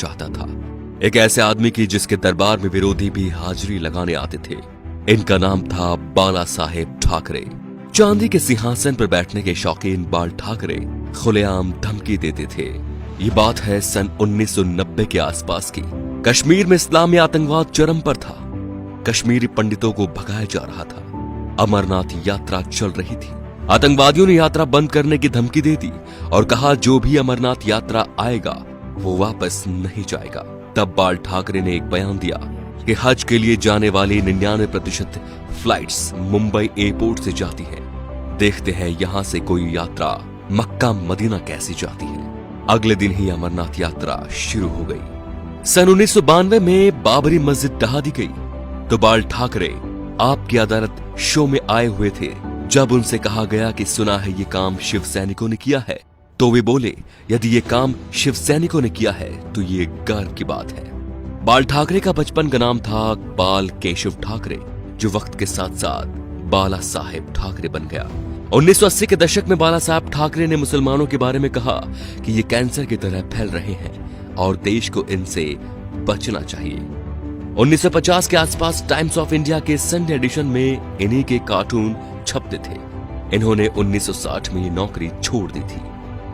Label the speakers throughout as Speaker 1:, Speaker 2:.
Speaker 1: चाहता था, एक ऐसे आदमी की जिसके दरबार में विरोधी भी हाजिरी लगाने आते थे। इनका नाम था बाला साहेब ठाकरे। चांदी के सिंहासन पर बैठने के शौकीन बाल ठाकरे खुलेआम धमकी देते थे। ये बात है सन 1990 के आसपास की। कश्मीर में इस्लामी आतंकवाद चरम पर था। कश्मीरी पंडितों को भगाया जा रहा था। अमरनाथ यात्रा चल रही थी। आतंकवादियों ने यात्रा बंद करने की धमकी दे दी और कहा जो भी अमरनाथ यात्रा आएगा वो वापस नहीं जाएगा। तब बाल ठाकरे ने एक बयान दिया कि हज के लिए जाने वाली 99% फ्लाइट्स मुंबई एयरपोर्ट से जाती है। देखते हैं यहां से कोई यात्रा मक्का मदीना कैसी जाती है। अगले दिन ही अमरनाथ यात्रा शुरू हो गई। सन 1992 में बाबरी मस्जिद ढहा दी गई तो बाल ठाकरे आपकी अदालत शो में आए हुए थे। जब उनसे कहा गया कि सुना है ये काम शिव सैनिकों ने किया है, तो वे बोले यदि ये काम शिव सैनिकों ने किया है तो ये गर्व की बात है। बाल ठाकरे का बचपन का नाम था बाल केशव ठाकरे, जो वक्त के साथ साथ बाला साहेब ठाकरे बन गया। 1980 के दशक में बाला साहेब ठाकरे ने मुसलमानों के बारे में कहा कि ये कैंसर की तरह फैल रहे हैं और देश को इनसे बचना चाहिए। 1950 के आसपास टाइम्स ऑफ इंडिया के संडे एडिशन में इन्हीं के कार्टून छपते थे। इन्होंने 1960 में ये नौकरी छोड़ दी थी।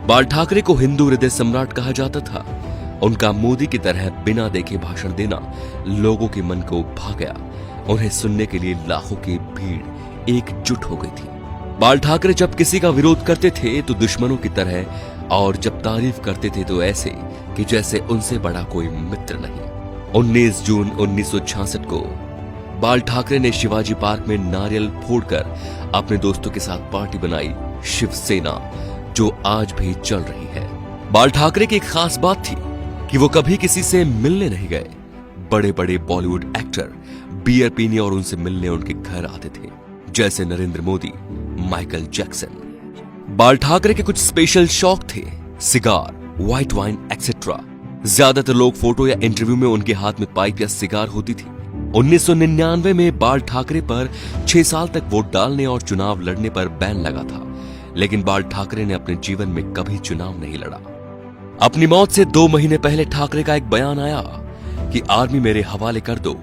Speaker 1: बाल ठाकरे को हिंदू हृदय सम्राट कहा जाता था। उनका मोदी की तरह बिना देखे भाषण देना लोगों के मन को भा गया। उन्हें सुनने के लिए लाखों की भीड़ एकजुट हो गई थी। बाल ठाकरे जब किसी का विरोध करते थे तो दुश्मनों की तरह, और जब तारीफ करते थे तो ऐसे कि जैसे उनसे बड़ा कोई मित्र नहीं। 19 जून 1966 को बाल ठाकरे ने शिवाजी पार्क में नारियल फोड़कर अपने दोस्तों के साथ पार्टी बनाई, शिवसेना, जो आज भी चल रही है। बाल ठाकरे की एक खास बात थी कि वो कभी किसी से मिलने नहीं गए। बड़े बड़े बॉलीवुड एक्टर बियर पीने और उनसे मिलने उनके घर आते थे, जैसे नरेंद्र मोदी, माइकल जैक्सन। बाल ठाकरे के कुछ स्पेशल शौक थे, सिगार, व्हाइट वाइन एक्सेट्रा। ज्यादातर लोग फोटो या इंटरव्यू में उनके हाथ में पाइप या सिगार होती थी। 1999 में बाल ठाकरे पर 6 साल तक वोट डालने और चुनाव लड़ने पर बैन लगा था, लेकिन बाल ठाकरे ने अपने जीवन में कभी चुनाव नहीं लड़ा। अपनी मौत से 2 महीने पहले ठाकरे का एक बयान आया कि आर्मी मेरे हवाले कर दो,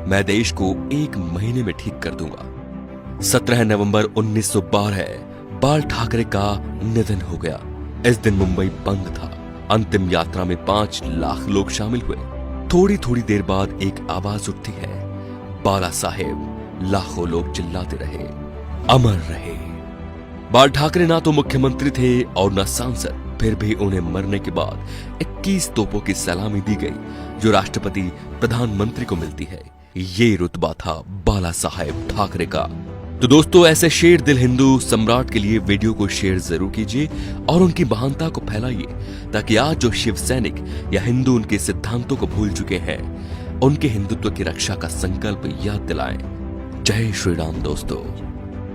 Speaker 1: मैं देश को 1 महीने में ठीक कर दूंगा। 17 नवंबर 1912 बाल ठाकरे का निधन हो गया। इस दिन मुंबई बंद था। अंतिम यात्रा में 5 लाख लोग शामिल हुए। थोड़ी थोड़ी देर बाद एक आवाज उठती है, बाला साहेब। लाखों लोग चिल्लाते रहे, अमर रहे। बाल ठाकरे ना तो मुख्यमंत्री थे और न सांसद, फिर भी उन्हें मरने के बाद 21 तोपों की सलामी दी गई, जो राष्ट्रपति प्रधानमंत्री को मिलती है। ये रुतबा था बाला साहेब ठाकरे का। तो दोस्तों, ऐसे शेर दिल हिंदू सम्राट के लिए वीडियो को शेयर जरूर कीजिए और उनकी महानता को फैलाइए, ताकि आज जो शिव सैनिक या हिंदू उनके सिद्धांतों को भूल चुके हैं, उनके हिंदुत्व की रक्षा का संकल्प याद दिलाएं। जय श्री राम दोस्तों।